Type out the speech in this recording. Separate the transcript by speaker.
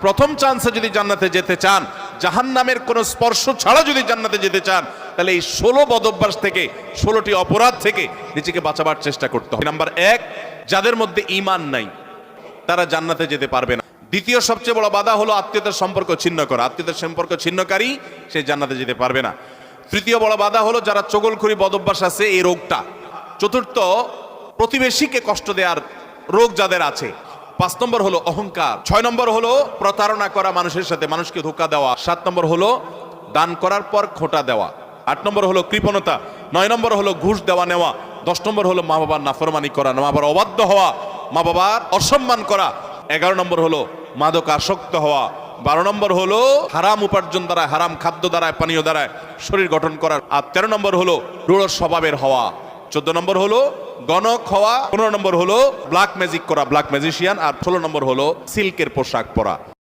Speaker 1: প্রথম চান্সে যদি জান্নাতে যেতে চান, জাহান্নামের কোনো স্পর্শ ছাড়া যদি জান্নাতে যেতে চান, তাহলে এই 16 বদঅভ্যাস থেকে, 16টি অপরাধ থেকে নিজেকে বাঁচাবার চেষ্টা করতে হবে। নাম্বার 1, যাদের মধ্যে ঈমান নাই তারা জান্নাতে যেতে পারবে না। দ্বিতীয় সবচেয়ে বড় বাধা হলো আত্মীয়তার সম্পর্ক ছিন্ন করা। আত্মীয়তার সম্পর্ক ছিন্নকারী সে জান্নাতে যেতে পারবে না। তৃতীয় বড় বাধা হলো যারা চগলখড়ি বদঅভ্যাস আছে, এই রোগটা। চতুর্থ, প্রতিবেশীকে কষ্ট দেওয়ার রোগ যাদের আছে। 5 নম্বর হলো অহংকার। 6 নম্বর হলো প্রতারণা করা, মানুষের সাথে মানুষকে ধোঁকা দেওয়া। 7 নম্বর হলো দান করার পর খোঁটা দেওয়া। 8 নম্বর হলো কৃপণতা। 9 নম্বর হলো ঘুষ দেওয়া নেওয়া। 10 নম্বর হলো মা বাবার নাফরমানি করা, মা বাবার অবাধ্য হওয়া, মা বাবার অসম্মান করা। 11 নম্বর হলো মাদক আসক্ত হওয়া। 12 নম্বর হলো হারাম উপার্জন দ্বারা, হারাম খাদ্য দ্বারা, পানীয় দ্বারা শরীর গঠন করা। আর 13 নম্বর হলো রূঢ় স্বভাবের হওয়া। 14 নম্বর হলো গণক হওয়া। 15 নম্বর হলো ব্ল্যাক ম্যাজিক করা, ব্ল্যাক ম্যাজিশিয়ান। আর 16 নম্বর হলো সিল্কের পোশাক পরা।